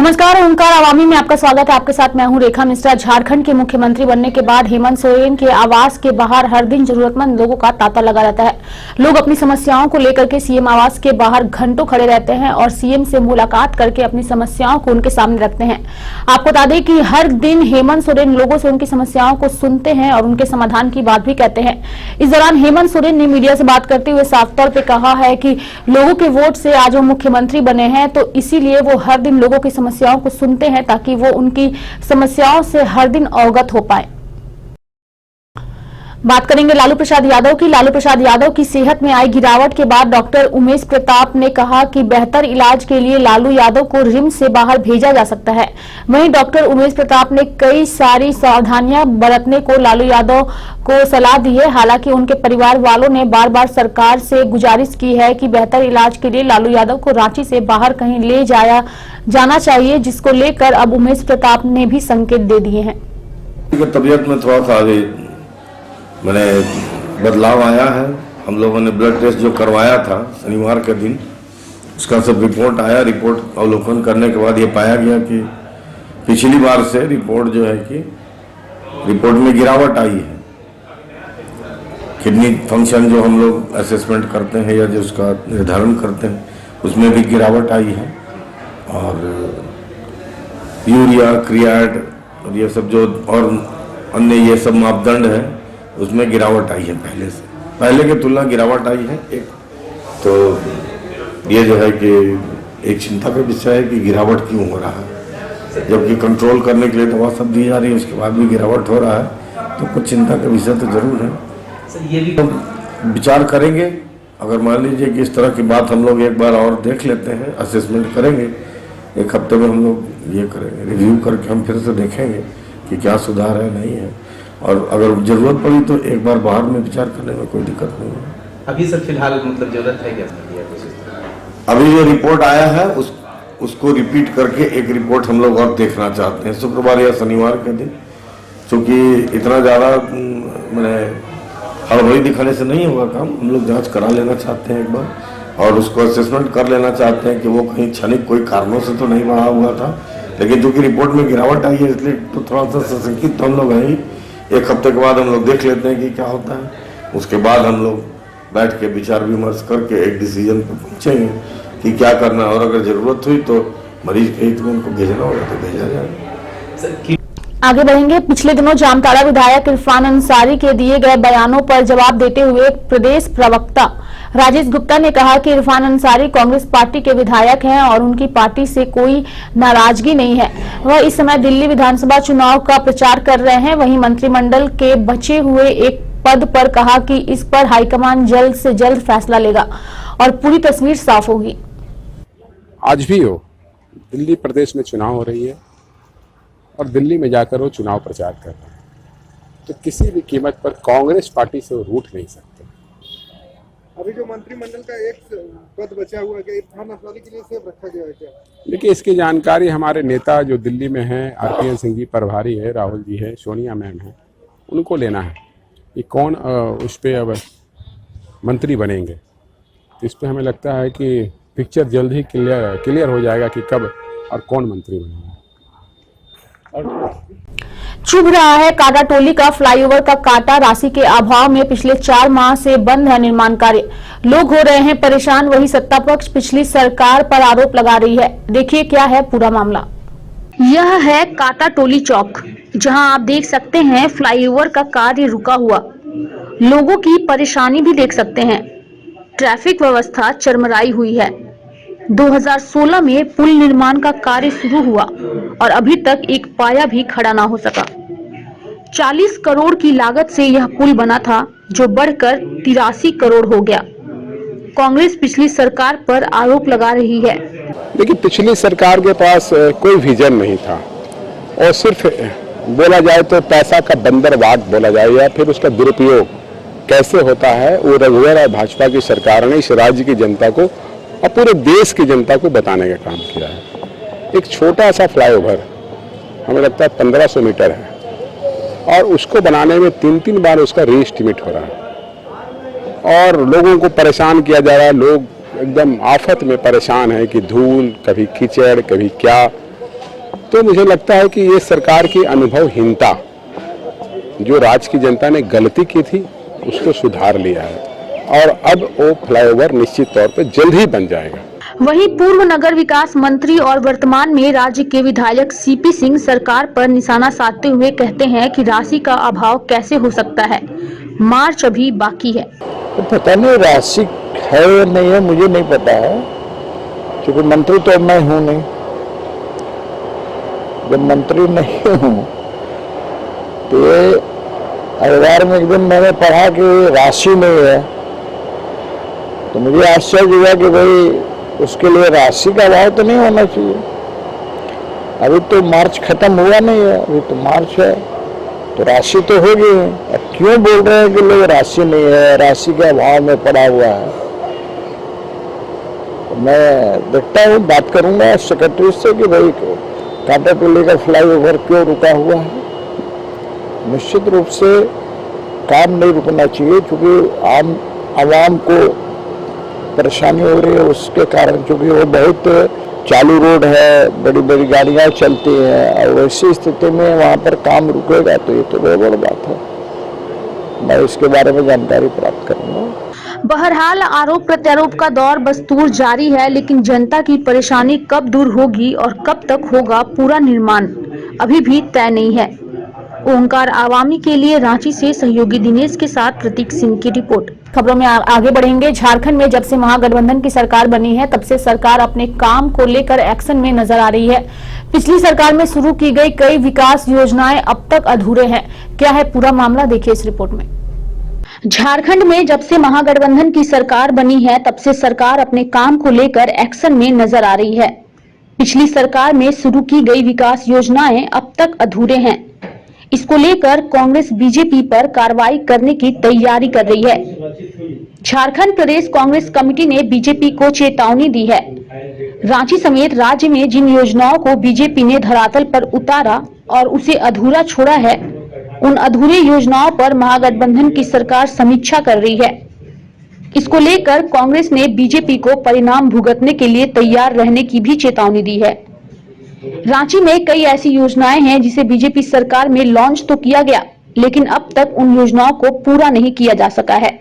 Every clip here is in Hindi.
नमस्कार, ओंकार आवामी में आपका स्वागत है। आपके साथ मैं हूं रेखा मिश्रा। झारखंड के मुख्यमंत्री बनने के बाद हेमंत सोरेन के आवास के बाहर हर दिन जरूरतमंद लोगों का तांता लगा रहता है। लोग अपनी समस्याओं को लेकर के सीएम आवास के बाहर घंटों खड़े रहते हैं और सीएम से मुलाकात करके अपनी समस्याओं को उनके सामने रखते हैं। आपको बता दें कि हर दिन हेमंत सोरेन लोगों से उनकी समस्याओं को सुनते हैं और उनके समाधान की बात भी कहते हैं। इस दौरान हेमंत सोरेन ने मीडिया से बात करते हुए साफ तौर पर कहा है कि लोगों के वोट से आज वो मुख्यमंत्री बने हैं, तो इसीलिए वो हर दिन लोगों की समस्याओं को सुनते हैं ताकि वो उनकी समस्याओं से हर दिन अवगत हो पाए। बात करेंगे लालू प्रसाद यादव की। लालू प्रसाद यादव की सेहत में आई गिरावट के बाद डॉक्टर उमेश प्रताप ने कहा कि बेहतर इलाज के लिए लालू यादव को रिम्स से बाहर भेजा जा सकता है। वहीं डॉक्टर उमेश प्रताप ने कई सारी सावधानियां बरतने को लालू यादव को सलाह दी है। हालांकि उनके परिवार वालों ने बार बार सरकार से गुजारिश की है कि बेहतर इलाज के लिए लालू यादव को रांची से बाहर कहीं ले जाना चाहिए, जिसको लेकर अब उमेश प्रताप ने भी संकेत दे दिए हैं। तबीयत में थोड़ा सा मैंने बदलाव आया है। हम लोगों ने ब्लड टेस्ट जो करवाया था शनिवार के दिन, उसका सब रिपोर्ट आया। रिपोर्ट अवलोकन करने के बाद ये पाया गया कि पिछली बार से रिपोर्ट जो है कि रिपोर्ट में गिरावट आई है। किडनी फंक्शन जो हम लोग असेसमेंट करते हैं या जो उसका निर्धारण करते हैं उसमें भी गिरावट आई है, और यूरिया, क्रियाट और ये सब जो और अन्य ये सब मापदंड है उसमें गिरावट आई है। पहले की तुलना गिरावट आई है एक। तो ये जो है कि एक चिंता का विषय है कि गिरावट क्यों हो रहा है, जबकि कंट्रोल करने के लिए दवा सब दी जा रही है, उसके बाद भी गिरावट हो रहा है। तो कुछ चिंता का विषय तो जरूर है। ये भी तो विचार करेंगे। अगर मान लीजिए कि इस तरह की बात हम लोग एक बार और देख लेते हैं, असेसमेंट करेंगे, एक हफ्ते में हम लोग ये करेंगे, रिव्यू करके हम फिर से देखेंगे कि क्या सुधार है नहीं है, और अगर जरूरत पड़ी तो एक बार बाहर में विचार करने में कोई दिक्कत नहीं है। अभी सर फिलहाल मतलब जरूरत है क्या? अभी जो रिपोर्ट आया है उसको रिपीट करके एक रिपोर्ट हम लोग और देखना चाहते हैं शुक्रवार या शनिवार के दिन, क्योंकि इतना ज़्यादा मैंने हड़बड़ी दिखाने से नहीं होगा काम। हम लोग जांच करा लेना चाहते हैं एक बार, और उसको असेसमेंट कर लेना चाहते हैं कि वो कहीं क्षणिक कोई कारणों से तो नहीं बढ़ा हुआ था, लेकिन जो कि रिपोर्ट में गिरावट आई है इसलिए तो थोड़ा सा सशंकित तो हम लोग हैं ही। एक हफ्ते के बाद हम लोग देख लेते हैं कि क्या होता है, उसके बाद हम लोग बैठ के विचार विमर्श करके एक डिसीजन पर पहुंचेंगे कि क्या करना है, और अगर जरूरत हुई तो मरीज के हित में उनको भेजना होगा तो भेजा जाएगा। आगे बढ़ेंगे। पिछले दिनों जामताड़ा विधायक इरफान अंसारी के दिए गए बयानों पर जवाब देते हुए प्रदेश प्रवक्ता राजेश गुप्ता ने कहा कि इरफान अंसारी कांग्रेस पार्टी के विधायक हैं और उनकी पार्टी से कोई नाराजगी नहीं है। वह इस समय दिल्ली विधानसभा चुनाव का प्रचार कर रहे हैं। वहीं मंत्रिमंडल के बचे हुए एक पद पर कहा कि इस पर हाईकमान जल्द से जल्द फैसला लेगा और पूरी तस्वीर साफ होगी। आज भी हो दिल्ली प्रदेश में चुनाव हो रही है और दिल्ली में जाकर वो चुनाव प्रचार कर रहे हैं, तो किसी भी कीमत पर कांग्रेस पार्टी से वो रूठ नहीं सकते। अभी जो मंत्रिमंडल का एक पद बचा हुआ है, इरफान अंसारी के लिए सेव रखा गया है क्या? देखिए, इसकी जानकारी हमारे नेता जो दिल्ली में हैं, आरपीएन सिंह जी प्रभारी है, राहुल जी है, सोनिया मैम है, उनको लेना है कि कौन उस पर अब मंत्री बनेंगे। तो इस पर हमें लगता है कि पिक्चर जल्द ही क्लियर हो जाएगा कि कब और कौन मंत्री बनेगा। चुभ रहा है काटा टोली का फ्लाईओवर का काटा। राशि के अभाव में पिछले 4 माह से बंद है निर्माण कार्य। लोग हो रहे हैं परेशान। वही सत्ता पक्ष पिछली सरकार पर आरोप लगा रही है। देखिए क्या है पूरा मामला। यह है काटा टोली चौक, जहां आप देख सकते हैं फ्लाईओवर का कार्य रुका हुआ। लोगों की परेशानी भी देख सकते हैं। ट्रैफिक व्यवस्था चरमराई हुई है। 2016 में पुल निर्माण का कार्य शुरू हुआ और अभी तक एक पाया भी खड़ा ना हो सका। 40 करोड़ की लागत से यह पुल बना था, जो बढ़कर 83 करोड़ हो गया। कांग्रेस पिछली सरकार पर आरोप लगा रही है। देखिए, पिछली सरकार के पास कोई विजन नहीं था और सिर्फ बोला जाए तो पैसा का बंदरवाट बोला जाए या फिर उसका दुरुपयोग कैसे होता है, वो रघुवर और भाजपा की सरकार ने इस राज्य की जनता को और पूरे देश की जनता को बताने का काम किया है। एक छोटा सा फ्लाईओवर हमें लगता है 1500 मीटर है, और उसको बनाने में 3-3 बार उसका रीएस्टिमेट हो रहा है और लोगों को परेशान किया जा रहा है। लोग एकदम आफत में परेशान है कि धूल, कभी कीचड़, कभी क्या, तो मुझे लगता है कि ये सरकार की अनुभवहीनता, जो राज्य की जनता ने गलती की थी उसको सुधार लिया है और अब वो फ्लाईओवर निश्चित तौर पर जल्द ही बन जाएगा। वहीं पूर्व नगर विकास मंत्री और वर्तमान में राज्य के विधायक सीपी सिंह सरकार पर निशाना साधते हुए कहते हैं कि राशि का अभाव कैसे हो सकता है, मार्च अभी बाकी है। तो पता नहीं राशि है या नहीं है, मुझे नहीं पता है, क्योंकि मंत्री तो मैं हूँ नहीं। जब मंत्री नहीं हूँ तो ये अखबार में एक दिन मैंने पढ़ा कि राशि नहीं है, तो मुझे आश्चर्य हुआ कि भाई उसके लिए राशि का अभाव तो नहीं होना चाहिए। अभी तो मार्च खत्म हुआ नहीं है, अभी तो मार्च है, तो राशि तो होगी। अब क्यों बोल रहे हैं कि लोग राशि नहीं है, राशि के अभाव में पड़ा हुआ है? तो मैं देखता हूँ, बात करूंगा सेक्रेटरी से कि भाई कांटा टोली का फ्लाईओवर क्यों रुका हुआ है। निश्चित रूप से काम नहीं रुकना चाहिए, क्योंकि आवाम को परेशानी हो रही है उसके कारण, क्योंकि वो बहुत चालू रोड है, बड़ी बड़ी गाड़ियां चलती हैं, और ऐसी स्थिति में वहाँ पर काम रुकेगा तो ये तो बहुत बड़ी बात है। मैं इसके बारे में जानकारी प्राप्त करूंगा। बहरहाल आरोप प्रत्यारोप का दौर बस्तूर जारी है, लेकिन जनता की परेशानी कब दूर होगी और कब तक होगा पूरा निर्माण अभी भी तय नहीं है। ओंकार आवामी के लिए रांची से सहयोगी दिनेश के साथ प्रतीक सिंह की रिपोर्ट। खबरों में आगे बढ़ेंगे। झारखंड में जब से महागठबंधन की सरकार बनी है तब से सरकार अपने काम को लेकर एक्शन में नजर आ रही है। पिछली सरकार में शुरू की गई कई विकास योजनाएं अब तक अधूरे हैं। क्या है पूरा मामला, देखिए इस रिपोर्ट में। झारखंड में जब से महागठबंधन की सरकार बनी है तब से सरकार अपने काम को लेकर एक्शन में नजर आ रही है। पिछली सरकार में शुरू की गई विकास योजनाएं अब तक अधूरे हैं। इसको लेकर कांग्रेस बीजेपी पर कार्रवाई करने की तैयारी कर रही है। झारखंड प्रदेश कांग्रेस कमेटी ने बीजेपी को चेतावनी दी है। रांची समेत राज्य में जिन योजनाओं को बीजेपी ने धरातल पर उतारा और उसे अधूरा छोड़ा है, उन अधूरी योजनाओं पर महागठबंधन की सरकार समीक्षा कर रही है। इसको लेकर कांग्रेस ने बीजेपी को परिणाम भुगतने के लिए तैयार रहने की भी चेतावनी दी है। रांची में कई ऐसी योजनाएं हैं जिसे बीजेपी सरकार में लॉन्च तो किया गया, लेकिन अब तक उन योजनाओं को पूरा नहीं किया जा सका है।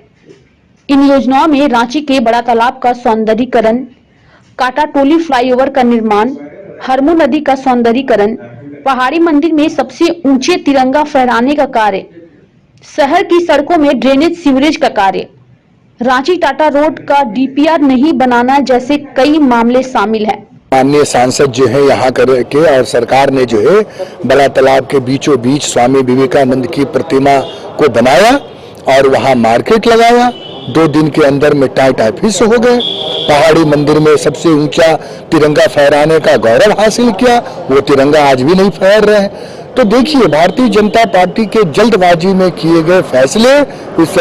इन योजनाओं में रांची के बड़ा तालाब का सौंदर्यीकरण, काटा टोली फ्लाईओवर का निर्माण, हरमू नदी का सौंदर्यीकरण, पहाड़ी मंदिर में सबसे ऊंचे तिरंगा फहराने का कार्य, शहर की सड़कों में ड्रेनेज सीवरेज का कार्य, रांची टाटा रोड का डीपीआर नहीं बनाना जैसे कई मामले शामिल हैं। माननीय सांसद जो है यहाँ करके और सरकार ने जो है बड़ा तालाब के बीचों बीच स्वामी विवेकानंद की प्रतिमा को बनाया और वहाँ मार्केट लगाया। 2 दिन के अंदर में टाई फिश हो गए। पहाड़ी मंदिर में सबसे ऊंचा तिरंगा फहराने का गौरव हासिल किया, वो तिरंगा आज भी नहीं फहर रहे हैं। तो देखिए, भारतीय जनता पार्टी के जल्दबाजी में किए गए फैसले इस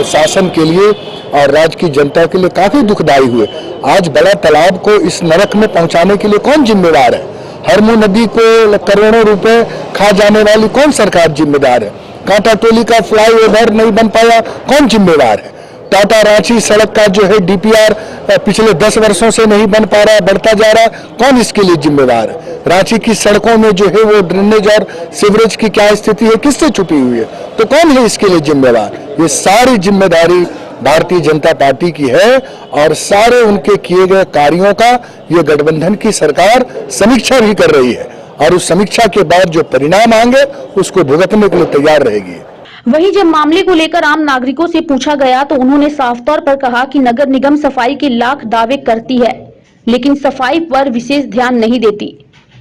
शासन के लिए और राज्य की जनता के लिए काफी दुखदायी हुए। आज बड़ा तालाब को इस नरक में पहुंचाने के लिए कौन जिम्मेदार है? हरमू नदी को करोड़ों रुपए खा जाने वाली कौन सरकार जिम्मेदार है? कांटा टोली का फ्लाईओवर नहीं बन पाया, कौन जिम्मेदार है? टाटा रांची सड़क का जो है डीपीआर पिछले 10 वर्षों से नहीं बन पा रहा, बढ़ता जा रहा है, कौन इसके लिए जिम्मेदार है? रांची की सड़कों में जो है वो ड्रेनेज और सीवरेज की क्या स्थिति है, किससे छुपी हुई है? तो कौन है इसके लिए जिम्मेदार? ये सारी जिम्मेदारी भारतीय जनता पार्टी की है और सारे उनके किए गए कार्यों का ये गठबंधन की सरकार समीक्षा भी कर रही है और उस समीक्षा के बाद जो परिणाम आएंगे उसको भुगतने के लिए तैयार रहेगी। वहीं जब मामले को लेकर आम नागरिकों से पूछा गया तो उन्होंने साफ तौर पर कहा कि नगर निगम सफाई के लाख दावे करती है, लेकिन सफाई पर विशेष ध्यान नहीं देती,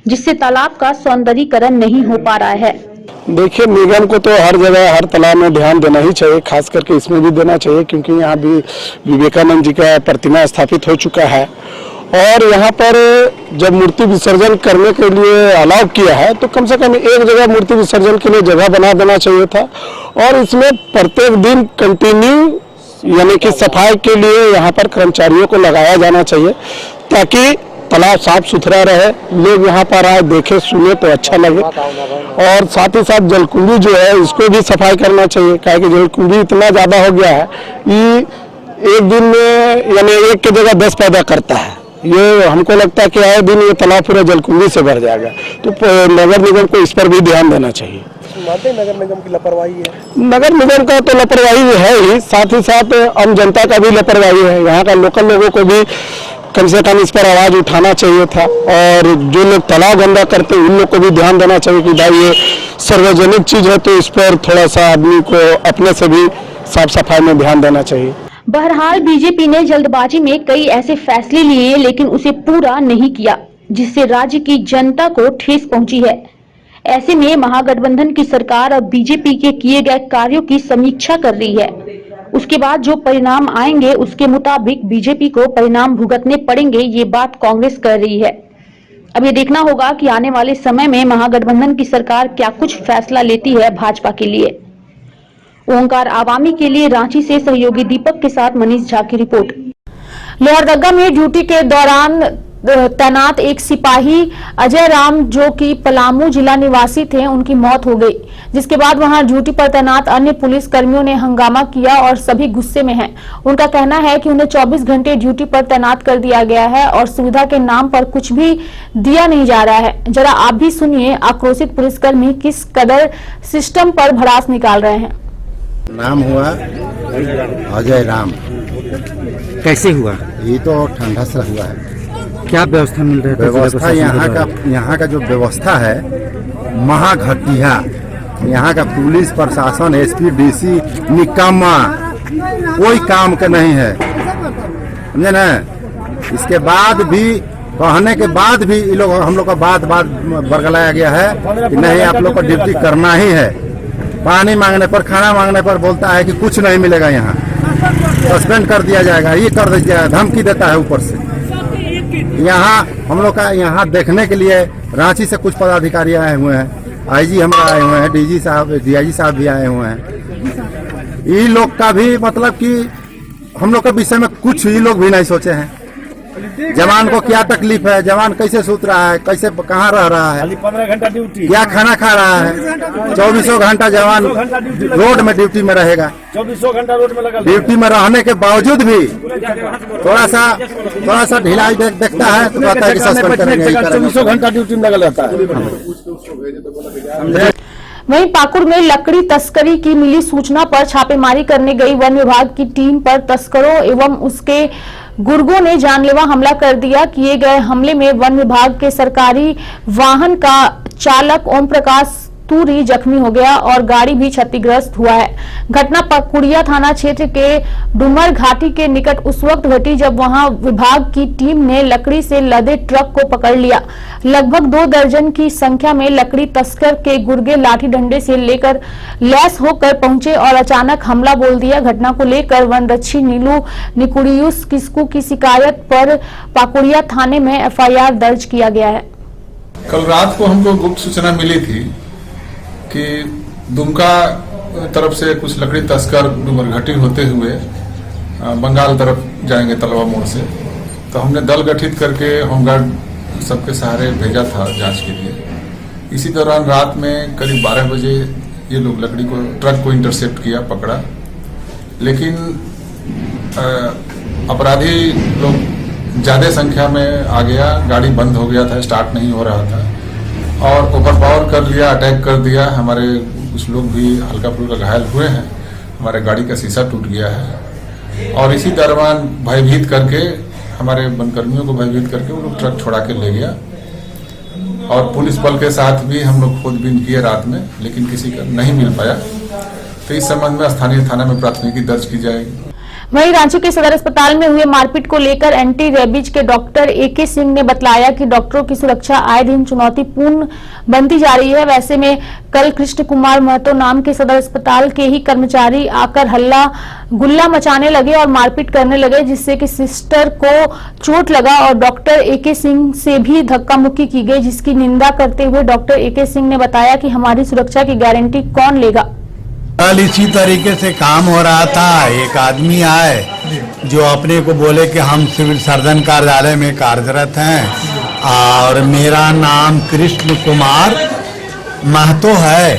जिससे तालाब का सौंदर्यीकरण नहीं हो पा रहा है। देखिए, निगम को तो हर जगह हर तालाब में ध्यान देना ही चाहिए, खास करके इसमें भी देना चाहिए, क्योंकि यहाँ भी विवेकानंद जी का प्रतिमा स्थापित हो चुका है और यहाँ पर जब मूर्ति विसर्जन करने के लिए अलाउ किया है तो कम से कम एक जगह मूर्ति विसर्जन के लिए जगह बना देना चाहिए था और इसमें प्रत्येक दिन कंटिन्यू यानी कि सफाई के लिए यहाँ पर कर्मचारियों को लगाया जाना चाहिए ताकि तालाब साफ सुथरा रहे, लोग यहाँ पर आए देखे सुने तो अच्छा लगे। और साथ ही साथ जलकुंभी जो है इसको भी सफाई करना चाहिए, क्या कि जलकुंभी इतना ज़्यादा हो गया है कि एक दिन में यानी एक की जगह 10 पैदा करता है ये हमको लगता है कि आए दिन ये तालाब पूरा जलकुंभी से भर जाएगा। तो नगर निगम को इस पर भी ध्यान देना चाहिए। मानते हैं नगर निगम की लापरवाही है? नगर निगम का तो लापरवाही है ही, साथ ही साथ आम जनता का भी लापरवाही है। यहाँ का लोकल लोगों को भी कम से कम इस पर आवाज उठाना चाहिए था, और जो लोग तालाब गंदा करते हैं उन लोग को भी ध्यान देना चाहिए कि भाई ये सार्वजनिक चीज है, तो इस पर थोड़ा सा आदमी को अपने से भी साफ सफाई में ध्यान देना चाहिए। बहरहाल बीजेपी ने जल्दबाजी में कई ऐसे फैसले लिए लेकिन उसे पूरा नहीं किया, जिससे राज्य की जनता को ठेस पहुंची है। ऐसे में महागठबंधन की सरकार अब बीजेपी के किए गए कार्यों की समीक्षा कर रही है। उसके बाद जो परिणाम आएंगे उसके मुताबिक बीजेपी को परिणाम भुगतने पड़ेंगे, ये बात कांग्रेस कर रही है। अब ये देखना होगा कि आने वाले समय में महागठबंधन की सरकार क्या कुछ फैसला लेती है भाजपा के लिए। ओंकार आवामी के लिए रांची से सहयोगी दीपक के साथ मनीष झा की रिपोर्ट। लोहरदगा में ड्यूटी के दौरान तैनात एक सिपाही अजय राम, जो कि पलामू जिला निवासी थे, उनकी मौत हो गई, जिसके बाद वहां ड्यूटी पर तैनात अन्य पुलिस कर्मियों ने हंगामा किया और सभी गुस्से में हैं। उनका कहना है कि उन्हें 24 घंटे ड्यूटी पर तैनात कर दिया गया है और सुविधा के नाम पर कुछ भी दिया नहीं जा रहा है। जरा आप भी सुनिए आक्रोशित पुलिसकर्मी किस कदर सिस्टम पर भड़ास निकाल रहे हैं। नाम हुआ अजय राम। कैसे हुआ? ये तो ठंडा से हुआ है। क्या व्यवस्था मिल रही है? व्यवस्था यहाँ का जो व्यवस्था है महाघटिया। यहाँ का पुलिस प्रशासन, एसपी, डीसी निकम्मा, कोई काम का नहीं है, समझे ना। इसके बाद भी, कहने के बाद भी ये लोग, हम लोग का बात बरगलाया गया है कि नहीं, आप लोग को ड्यूटी करना ही है। पानी मांगने पर, खाना मांगने पर बोलता है कि कुछ नहीं मिलेगा, यहाँ सस्पेंड कर दिया जाएगा, ये कर दिया जाएगा, धमकी देता है ऊपर से। यहाँ हम लोग का यहाँ देखने के लिए रांची से कुछ पदाधिकारी आए हुए हैं, आईजी हमारा आए हुए हैं, डीजी साहब, डीआईजी साहब भी आए हुए हैं। ये लोग का भी मतलब कि हम लोग के विषय में कुछ ये लोग भी नहीं सोचे हैं। जवान को क्या तकलीफ है, जवान कैसे सूत रहा है, कैसे कहाँ रह रहा है, 15 घंटा ड्यूटी, क्या खाना खा रहा है। 24 घंटा जवान रोड में ड्यूटी में रहेगा। 24 घंटा रोड में लगा, ड्यूटी में रहने के बावजूद भी थोड़ा सा ढिलाई देखता है तो कहता है कि सस्पेंड करेंगे। 24 घंटा ड्यूटी में लगा रहता है। वहीं पाकुड़ में लकड़ी तस्करी की मिली सूचना पर छापेमारी करने गई वन विभाग की टीम पर तस्करों एवं उसके गुर्गों ने जानलेवा हमला कर दिया। किए गए हमले में वन विभाग के सरकारी वाहन का चालक ओम प्रकाश तूरी जख्मी हो गया और गाड़ी भी क्षतिग्रस्त हुआ है। घटना पकुड़िया थाना क्षेत्र के डुमर घाटी के निकट उस वक्त घटी जब वहां विभाग की टीम ने लकड़ी से लदे ट्रक को पकड़ लिया। लगभग 2 दर्जन की संख्या में लकड़ी तस्कर के गुर्गे लाठी डंडे से लेकर लैस होकर पहुंचे और अचानक हमला बोल दिया। घटना को लेकर वनरक्षी नीलू निकुड़ियुस किस्कू की शिकायत पर पाकुड़िया थाने में एफआईआर दर्ज किया गया है। कल रात को हमको गुप्त सूचना मिली थी कि दुमका तरफ से कुछ लकड़ी तस्कर डुमरघाटी होते हुए बंगाल तरफ जाएंगे तलवा मोड़ से। तो हमने दल गठित करके होमगार्ड सबके सहारे भेजा था जांच के लिए। इसी दौरान रात में करीब 12 बजे ये लोग लकड़ी को, ट्रक को इंटरसेप्ट किया, पकड़ा। लेकिन अपराधी लोग ज्यादा संख्या में आ गया, गाड़ी बंद हो गया था, स्टार्ट नहीं हो रहा था और ओवर पावर कर लिया, अटैक कर दिया। हमारे कुछ लोग भी हल्का फुल्का घायल हुए हैं, हमारे गाड़ी का शीशा टूट गया है। और इसी दरमियान भयभीत करके, हमारे वनकर्मियों को भयभीत करके वो लोग ट्रक छोड़ा के ले गया। और पुलिस बल के साथ भी हम लोग खोजबीन किए रात में, लेकिन किसी का नहीं मिल पाया। तो इस संबंध में स्थानीय थाना में प्राथमिकी दर्ज की जाएगी। वहीं रांची के सदर अस्पताल में हुए मारपीट को लेकर एंटी रेबीज के डॉक्टर एके सिंह ने बतलाया कि डॉक्टरों की सुरक्षा आए दिन चुनौतीपूर्ण बनती जा रही है। वैसे में कल कृष्ण कुमार महतो नाम के सदर अस्पताल के ही कर्मचारी आकर हल्ला गुल्ला मचाने लगे और मारपीट करने लगे, जिससे कि सिस्टर को चोट लगा और डॉक्टर एके सिंह से भी धक्का मुक्की की गई, जिसकी निंदा करते हुए डॉक्टर एके सिंह ने बताया कि हमारी सुरक्षा की गारंटी कौन लेगा। कल इसी तरीके से काम हो रहा था। एक आदमी आए जो अपने को बोले कि हम सिविल सर्जन कार्यालय में कार्यरत हैं और मेरा नाम कृष्ण कुमार महतो है।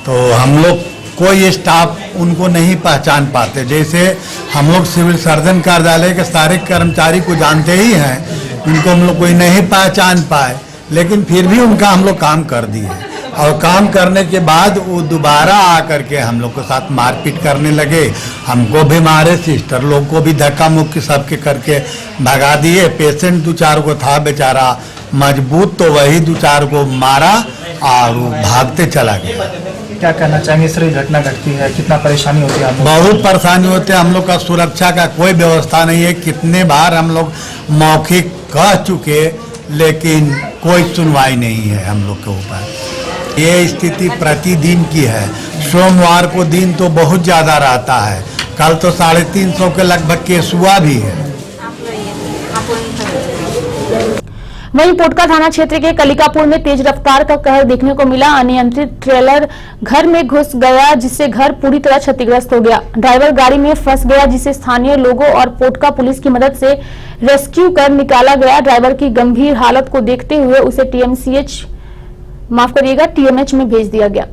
तो हम लोग कोई स्टाफ उनको नहीं पहचान पाते। जैसे हम लोग सिविल सर्जन कार्यालय के सारे कर्मचारी को जानते ही हैं, उनको हम लोग कोई नहीं पहचान पाए, लेकिन फिर भी उनका हम लोग काम कर दिए। और काम करने के बाद वो दोबारा आकर के हम लोग के साथ मारपीट करने लगे। हमको भी मारे, सिस्टर लोग को भी धक्का मुक्की सबके करके भगा दिए। पेशेंट 2-4 को था बेचारा मजबूत, तो वही 2-4 को मारा और वो भागते चला गया। क्या कहना चाहेंगे सर, ये घटना घटती है, कितना परेशानी होती है? बहुत परेशानी होती है। हम लोग का सुरक्षा का कोई व्यवस्था नहीं है। कितने बार हम लोग मौखिक कह चुके, लेकिन कोई सुनवाई नहीं है हम लोग के ऊपर। ये स्थिति प्रतिदिन की है। सोमवार को दिन तो बहुत ज्यादा रहता है। कल तो 350 के लगभग केस हुआ भी है। वहीं पोटका थाना क्षेत्र के कलिकापुर में तेज रफ्तार का कहर देखने को मिला। अनियंत्रित ट्रेलर घर में घुस गया, जिससे घर पूरी तरह क्षतिग्रस्त हो गया। ड्राइवर गाड़ी में फंस गया, जिसे स्थानीय लोगों और पोटका पुलिस की मदद से रेस्क्यू कर निकाला गया। ड्राइवर की गंभीर हालत को देखते हुए उसे टीएमएच में भेज दिया गया।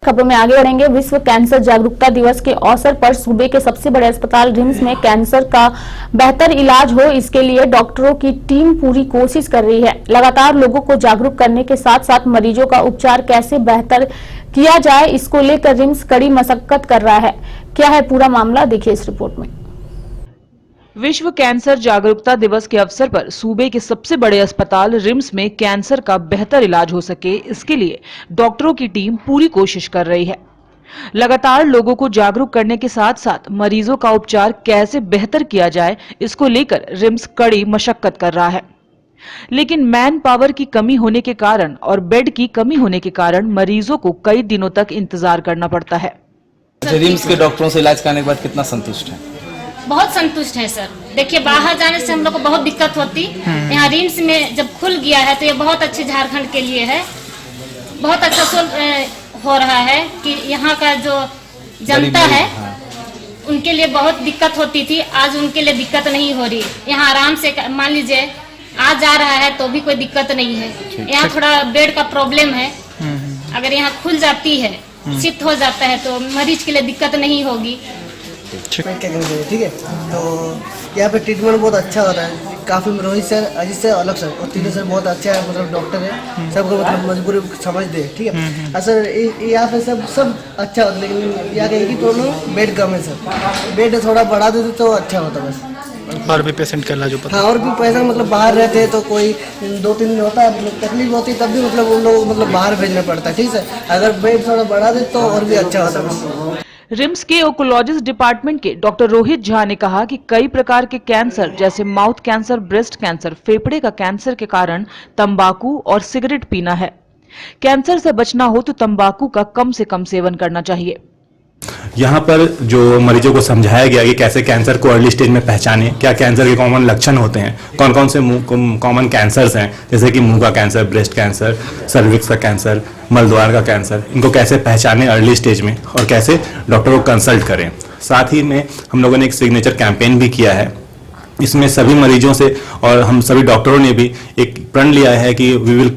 खबरों में आगे बढ़ेंगे। विश्व कैंसर जागरूकता दिवस के अवसर पर सूबे के सबसे बड़े अस्पताल रिम्स में कैंसर का बेहतर इलाज हो, इसके लिए डॉक्टरों की टीम पूरी कोशिश कर रही है। लगातार लोगों को जागरूक करने के साथ साथ मरीजों का उपचार कैसे बेहतर किया जाए, इसको लेकर रिम्स कड़ी मशक्कत कर रहा है। क्या है पूरा मामला, देखिए इस रिपोर्ट में। विश्व कैंसर जागरूकता दिवस के अवसर पर सूबे के सबसे बड़े अस्पताल रिम्स में कैंसर का बेहतर इलाज हो सके, इसके लिए डॉक्टरों की टीम पूरी कोशिश कर रही है। लगातार लोगों को जागरूक करने के साथ साथ मरीजों का उपचार कैसे बेहतर किया जाए, इसको लेकर रिम्स कड़ी मशक्कत कर रहा है। लेकिन मैन पावर की कमी होने के कारण और बेड की कमी होने के कारण मरीजों को कई दिनों तक इंतजार करना पड़ता है। रिम्स के डॉक्टरों से इलाज कराने के बाद कितना संतुष्ट है? बहुत संतुष्ट है सर। देखिए, बाहर जाने से हम लोग को बहुत दिक्कत होती, यहाँ रिम्स में जब खुल गया है तो ये बहुत अच्छे झारखंड के लिए है। बहुत अच्छा हो रहा है कि यहाँ का जो जनता है उनके लिए बहुत दिक्कत होती थी, आज उनके लिए दिक्कत नहीं हो रही। यहाँ आराम से मान लीजिए आ जा रहा है तो भी कोई दिक्कत नहीं है। यहाँ थोड़ा बेड का प्रॉब्लम है, अगर यहाँ खुल जाती है, शिफ्ट हो जाता है तो मरीज के लिए दिक्कत नहीं होगी। ठीक है, तो यहाँ पे ट्रीटमेंट बहुत अच्छा हो रहा है। काफ़ी रोहित सर, अजीत सर, अलग सर और तीनों सर बहुत अच्छा है, मतलब डॉक्टर है, सबको मतलब मजबूरी समझते हैं। ठीक है सर, यहाँ पे सब अच्छा होता है, लेकिन यहाँ एक ही प्रॉब्लम बेड कम है सर। बेड थोड़ा बढ़ा देते तो अच्छा होता बस। और भी पेशेंट का इलाज होता है? हाँ, और भी पैसा मतलब बाहर रहते हैं तो कोई 2-3 दिन होता है, मतलब तकलीफ होती है, तब भी मतलब उन लोग मतलब बाहर भेजना पड़ता है। ठीक है, अगर बेड थोड़ा बढ़ा दे तो और भी अच्छा होता है। रिम्स के ओंकोलॉजिस्ट डिपार्टमेंट के डॉक्टर रोहित झा ने कहा कि कई प्रकार के कैंसर जैसे माउथ कैंसर, ब्रेस्ट कैंसर, फेफड़े का कैंसर के कारण तंबाकू और सिगरेट पीना है। कैंसर से बचना हो तो तंबाकू का कम से कम सेवन करना चाहिए। यहाँ पर जो मरीजों को समझाया गया कि कैसे कैंसर को अर्ली स्टेज में पहचानें, क्या कैंसर के कॉमन लक्षण होते हैं, कौन कौन से कॉमन कैंसर्स हैं, जैसे कि मुंह का कैंसर, ब्रेस्ट कैंसर, सर्विक्स का कैंसर, मलद्वार का कैंसर, इनको कैसे पहचानें अर्ली स्टेज में और कैसे डॉक्टर को कंसल्ट करें। साथ ही में हम लोगों ने एक सिग्नेचर कैंपेन भी किया है। इसमें सभी मरीजों से और हम सभी डॉक्टरों ने भी एक प्रण लिया है कि we will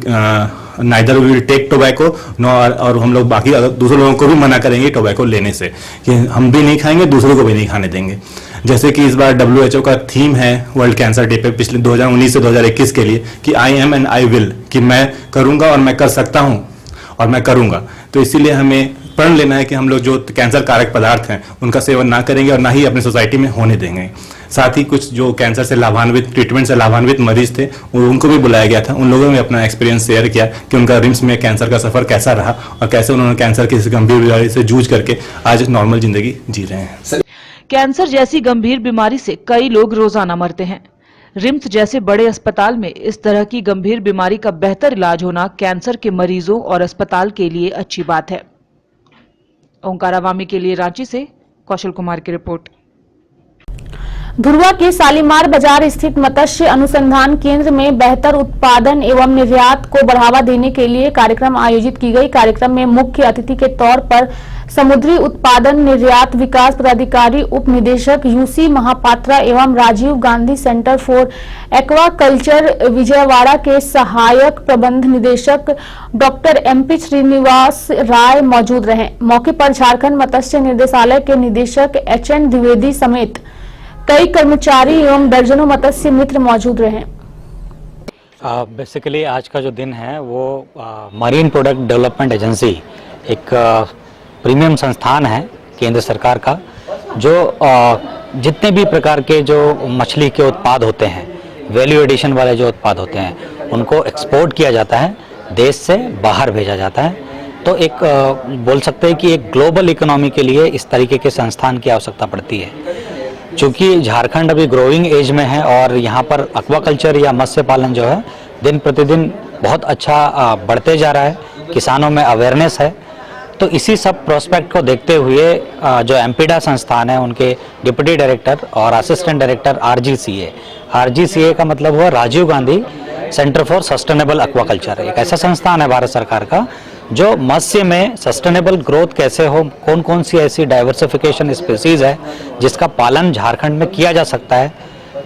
neither we will take tobacco no, और हम लोग बाकी दूसरे लोगों को भी मना करेंगे टोबैको लेने से, कि हम भी नहीं खाएंगे, दूसरों को भी नहीं खाने देंगे। जैसे कि इस बार WHO का थीम है वर्ल्ड कैंसर डे पे पिछले 2019 से 2021 के लिए कि I am and I will, कि मैं करूंगा और मैं कर सकता हूं और मैं करूंगा। तो इसीलिए हमें प्रण लेना है कि हम लोग जो कैंसर कारक पदार्थ हैं उनका सेवन ना करेंगे और ना ही अपनी सोसाइटी में होने देंगे। साथ ही कुछ जो कैंसर से लाभान्वित, ट्रीटमेंट से लाभान्वित मरीज थे उनको भी बुलाया गया था। उन लोगों ने अपना एक्सपीरियंस शेयर किया कि उनका रिम्स में कैंसर का सफर कैसा रहा और कैसे उन्होंने कैंसर की इस गंभीर बीमारी से जूझ करके आज नॉर्मल जिंदगी जी रहे हैं। कैंसर जैसी गंभीर बीमारी से कई लोग रोजाना मरते हैं। रिम्स जैसे बड़े अस्पताल में इस तरह की गंभीर बीमारी का बेहतर इलाज होना कैंसर के मरीजों और अस्पताल के लिए अच्छी बात है। ओंकार अवामी के लिए रांची से कौशल कुमार की रिपोर्ट। धुरवा के शालीमार बाजार स्थित मत्स्य अनुसंधान केंद्र में बेहतर उत्पादन एवं निर्यात को बढ़ावा देने के लिए कार्यक्रम आयोजित की गई। कार्यक्रम में मुख्य अतिथि के तौर पर समुद्री उत्पादन निर्यात विकास पदाधिकारी उप निदेशक यूसी महापात्रा एवं Rajiv Gandhi centre for aquaculture Vijayawada के सहायक प्रबंध निदेशक डॉक्टर एमपी श्रीनिवास राय मौजूद रहे। मौके पर झारखंड मत्स्य निर्देशालय के निदेशक एचएन द्विवेदी समेत कई कर्मचारी एवं दर्जनों मत्स्य मित्र मौजूद रहे। बेसिकली आज का जो दिन है वो मरीन प्रोडक्ट डेवलपमेंट एजेंसी एक प्रीमियम संस्थान है केंद्र सरकार का, जो जितने भी प्रकार के जो मछली के उत्पाद होते हैं, वैल्यू एडिशन वाले जो उत्पाद होते हैं, उनको एक्सपोर्ट किया जाता है, देश से बाहर भेजा जाता है। तो एक बोल सकते हैं कि एक ग्लोबल इकोनॉमी के लिए इस तरीके के संस्थान की आवश्यकता पड़ती है। चूँकि झारखंड अभी ग्रोइंग एज में है और यहाँ पर एक्वाकल्चर या मत्स्य पालन जो है दिन प्रतिदिन बहुत अच्छा बढ़ते जा रहा है, किसानों में अवेयरनेस है। तो इसी सब प्रोस्पेक्ट को देखते हुए जो एमपीडा संस्थान है उनके डिप्टी डायरेक्टर और असिस्टेंट डायरेक्टर आरजीसीए का मतलब हुआ Rajiv Gandhi centre for sustainable aquaculture, एक ऐसा संस्थान है भारत सरकार का जो मत्स्य में सस्टेनेबल ग्रोथ कैसे हो, कौन कौन सी ऐसी डाइवर्सिफिकेशन स्पीसीज है जिसका पालन झारखंड में किया जा सकता है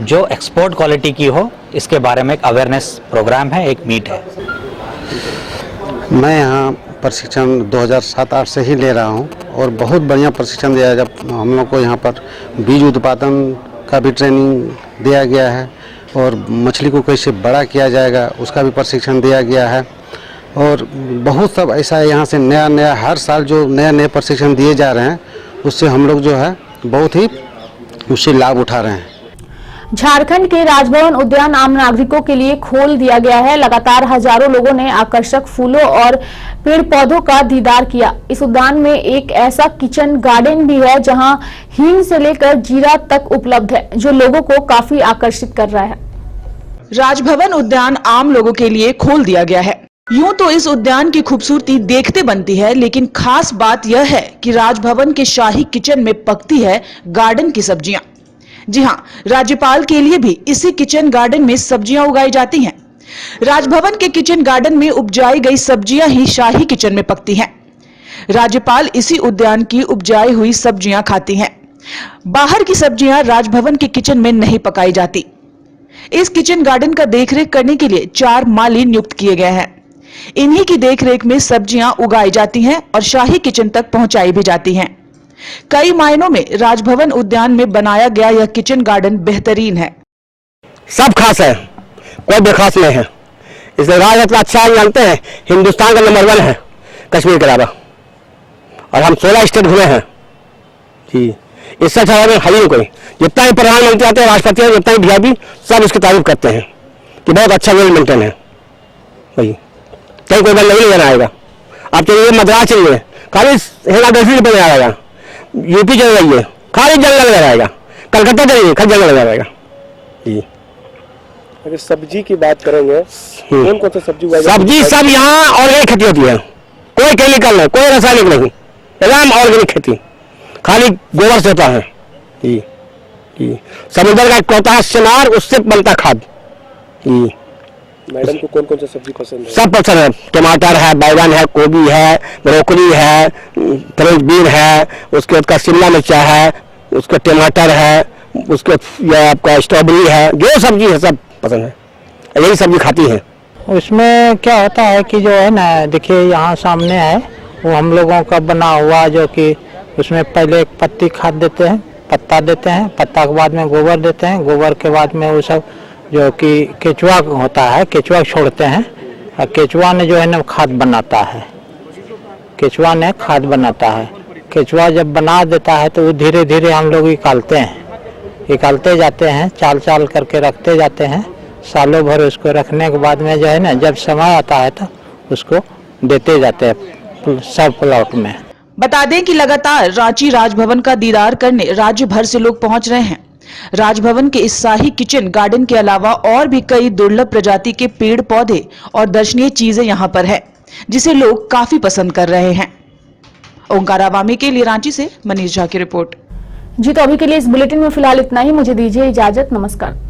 जो एक्सपोर्ट क्वालिटी की हो, इसके बारे में एक अवेयरनेस प्रोग्राम है, एक मीट है। मैं यहाँ प्रशिक्षण 2007-8 से ही ले रहा हूँ और बहुत बढ़िया प्रशिक्षण दिया है। जब हम लोग को यहाँ पर बीज उत्पादन का भी ट्रेनिंग दिया गया है और मछली को कैसे बड़ा किया जाएगा उसका भी प्रशिक्षण दिया गया है। और बहुत सब ऐसा है यहाँ से नया हर साल जो नए प्रशिक्षण दिए जा रहे हैं उससे हम लोग जो है बहुत ही उससे लाभ उठा रहे हैं। झारखंड के राजभवन उद्यान आम नागरिकों के लिए खोल दिया गया है। लगातार हजारों लोगों ने आकर्षक फूलों और पेड़ पौधों का दीदार किया। इस उद्यान में एक ऐसा किचन गार्डन भी है जहां हींग से लेकर जीरा तक उपलब्ध है, जो लोगों को काफी आकर्षित कर रहा है। राजभवन उद्यान आम लोगों के लिए खोल दिया गया है। यूं तो इस उद्यान की खूबसूरती देखते बनती है, लेकिन खास बात यह है कि राजभवन के शाही किचन में पकती है गार्डन की सब्जियां। जी हां, राज्यपाल के लिए भी इसी किचन गार्डन में सब्जियां उगाई जाती हैं। राजभवन के किचन गार्डन में उपजाई गई सब्जियां ही शाही किचन में पकती हैं। राज्यपाल इसी उद्यान की उपजाई हुई सब्जियां खाती हैं। बाहर की सब्जियां राजभवन के किचन में नहीं पकाई जाती। इस किचन गार्डन का देखरेख करने के लिए 4 माली नियुक्त किए गए हैं। इन्हीं की देखरेख में सब्जियां उगाई जाती हैं और शाही किचन तक पहुंचाई भी जाती हैं। कई मायनों में राजभवन उद्यान में बनाया गया यह किचन गार्डन बेहतरीन है। सब खास है, कोई बेखास नहीं है। इसलिए राज इतना अच्छा जानते हैं, हिंदुस्तान का नंबर 1 है कश्मीर के अलावा, और हम 16 स्टेट घूमे हैं जी। इससे अच्छा है ही कोई। जितना ही प्रधानमंत्री आते हैं, राष्ट्रपति हैं, जितना ही वीआईपी, सब इसकी तारीफ करते हैं कि बहुत अच्छा वेल मेंटेन है भाई, कहीं कोई बल नहीं लेना आएगा। आप चलिए मद्रास चलिए, खाली हेला डेल्फी पे आएगा, यूपी चल रही है खाली जंगल लगा रहेगा, कलकत्ता चलिए खाली जंगल लगा रहेगा जी। अगर सब्जी की बात करेंगे, कौन कौन सी सब्जी सब यहाँ ऑर्गेनिक खेती होती है, कोई केमिकल नहीं, कोई रासायनिक नहीं, एकदम ऑर्गेनिक खेती, खाली गोबर से होता है जी। समुद्र का कोता सिनार, उससे बनता खाद जी। मैडम को कौन कौन सी सब्जी पसंद है? सब पसंद है, टमाटर है, बैंगन है, गोभी है, ब्रोकली है, फ्रेंच बीन है, उसके बाद शिमला मिर्चा है, उसका टमाटर है, उसके आपका स्ट्रॉबेरी है, जो सब्जी है सब पसंद है, यही सब्जी खाती है। उसमें क्या होता है कि जो है ना, देखिए यहाँ सामने है वो हम लोगों का बना हुआ, जो कि उसमें पहले एक पत्ती खाद देते हैं, पत्ता देते हैं, पत्ता के बाद में गोबर देते हैं, गोबर के बाद में वो सब जो कि केचुआ होता है, केचुआ छोड़ते हैं, और केचुआ ने जो है ना खाद बनाता है, केचुआ ने खाद बनाता है। केचुआ जब बना देता है तो वो धीरे धीरे हम लोग निकालते जाते हैं, चाल चाल करके रखते जाते हैं, सालों भर उसको रखने के बाद में जो है ना, जब समय आता है तो उसको देते जाते हैं सब प्लॉट में। बता दें कि लगातार रांची राजभवन का दीदार करने राज्य भर से लोग पहुंच रहे हैं। राजभवन के इस शाही किचन गार्डन के अलावा और भी कई दुर्लभ प्रजाति के पेड़ पौधे और दर्शनीय चीजें यहां पर है, जिसे लोग काफी पसंद कर रहे हैं। ओंकार आवामी के लिए रांची से मनीष झा की रिपोर्ट। जी तो अभी के लिए इस बुलेटिन में फिलहाल इतना ही। मुझे दीजिए इजाजत। नमस्कार।